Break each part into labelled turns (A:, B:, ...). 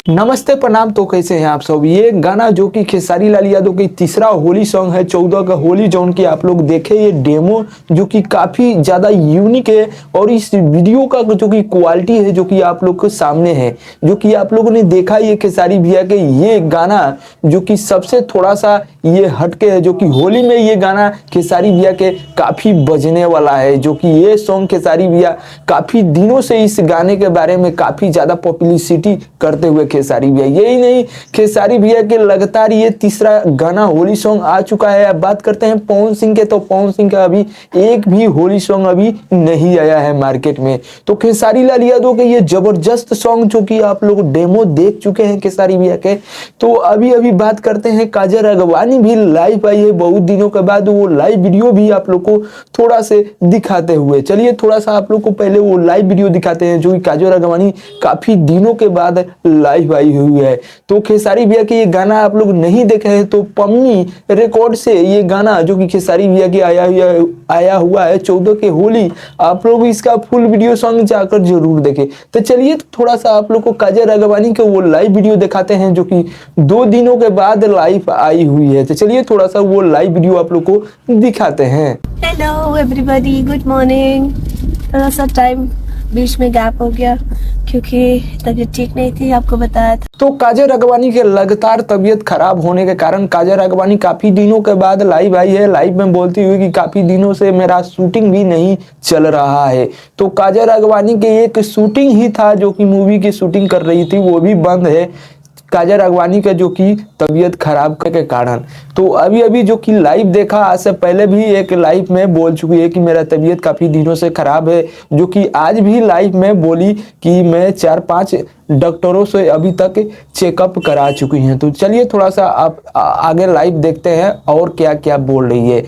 A: नमस्ते प्रणाम। तो कैसे हैं आप सब। ये गाना जो कि खेसारी लाल यादव की तीसरा होली सॉन्ग है 14 का होली जोन की आप लोग देखे। ये डेमो जो कि काफी ज्यादा यूनिक है और इस वीडियो का जो कि क्वालिटी है जो कि आप लोग के सामने है, जो कि आप लोगों ने देखा ये खेसारी भैया के ये गाना जो कि सबसे थोड़ा सा ये हटके है, जो कि होली में ये गाना खेसारी भैया के काफी बजने वाला है। जो कि ये सॉन्ग खेसारी भैया काफी दिनों से इस गाने के बारे में काफी ज्यादा पब्लिसिटी करते हुए खेसारी भैया, यही नहीं खेसारी भैया के लगातार ये तीसरा गाना होली सॉन्ग आ चुका है। अब बात करते हैं पवन सिंह के, तो पवन सिंह का अभी एक भी होली सॉन्ग अभी नहीं आया है मार्केट में। तो खेसारी लाल यादव के ये जबरदस्त सॉन्ग जो कि आप लोग डेमो देख चुके हैं खेसारी भैया के। तो अभी अभी बात करते हैं काजल राघवानी भी लाइव आई है बहुत दिनों के बाद, वो लाइव वीडियो भी आप लोग को थोड़ा से दिखाते हुए। चलिए थोड़ा सा आप लोग को पहले वो लाइव वीडियो दिखाते हैं जो कि काजल राघवानी काफी दिनों के बाद लाइव आई हुई है। तो खेसारी भैया के ये गाना आप लोग नहीं देखे हैं तो पम्मी रिकॉर्ड से ये गाना जो कि खेसारी भैया के आया हुआ है 14 के होली, आप लोग इसका फुल वीडियो सॉन्ग जाकर जरूर देखें। तो चलिए थोड़ा सा आप लोग को काजल राघवानी के वो लाइव वीडियो दिखाते हैं जो कि 2 दिनों के बाद लाइव आई हुई है। तो चलिए थोड़ा सा वो लाइव वीडियो आप लोग को दिखाते हैं।
B: Hello everybody, good morning. थोड़ा सा टाइम बीच में गैप हो गया क्योंकि तबीयत ठीक नहीं थी, आपको बताया था।
A: तो काजल राघवानी के लगातार तबीयत खराब होने के कारण काजल राघवानी काफी दिनों के बाद लाइव आई है। लाइव में बोलती हुई कि काफी दिनों से मेरा शूटिंग भी नहीं चल रहा है। तो काजल राघवानी के एक शूटिंग ही था जो कि मूवी की शूटिंग कर रही थी, वो भी बंद है काजल राघवानी का जो कि तबीयत खराब के कारण। तो अभी अभी जो कि लाइव देखा, आज से पहले भी एक लाइव में बोल चुकी है कि मेरा तबीयत काफी दिनों से खराब है, जो कि आज भी लाइव में बोली कि मैं 4-5 डॉक्टरों से अभी तक चेकअप करा चुकी हैं। तो चलिए थोड़ा सा आप आगे लाइव देखते हैं और क्या क्या बोल रही है।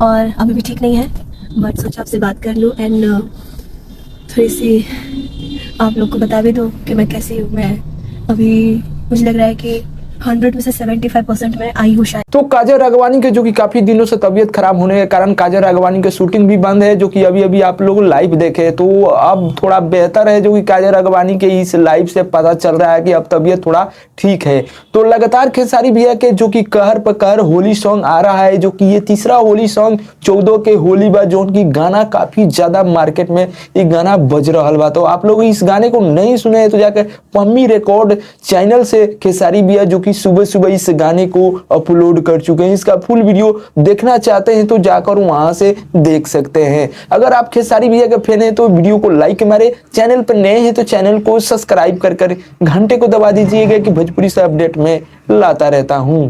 B: और अभी भी ठीक नहीं है बट सोचा आपसे बात कर लूँ एंड थोड़ी सी आप लोग को बता भी दूँ कि मैं कैसी हूँ। मैं अभी मुझे लग रहा है कि 100 में से 75% में आई हूँ शायद।
A: तो काजल राघवानी के जो कि काफी दिनों से तबीयत खराब होने के कारण काजल राघवानी के शूटिंग भी बंद है, जो कि अभी अभी आप लोग लाइव देखे। तो अब थोड़ा बेहतर है जो कि काजल राघवानी के इस लाइव से पता चल रहा है कि अब तबीयत थोड़ा ठीक है। तो लगातार खेसारी भैया के जो कि कहर पर कहर होली सॉन्ग आ रहा है, जो कि ये तीसरा होली सॉन्ग 14 के होली बा जोन की गाना काफी ज्यादा मार्केट में ये गाना बज रहा बा। तो आप लोग इस गाने को नहीं सुने तो जाकर पम्मी रिकॉर्ड चैनल से खेसारी भैया जो कि सुबह सुबह इस गाने को अपलोड कर चुके हैं। इसका फुल वीडियो देखना चाहते हैं तो जाकर वहां से देख सकते हैं। अगर आप खेसारी भैया के फैन हैं तो वीडियो को लाइक मारे, चैनल पर नए हैं तो चैनल को सब्सक्राइब कर घंटे को दबा दीजिएगा कि भोजपुरी से अपडेट में लाता रहता हूं।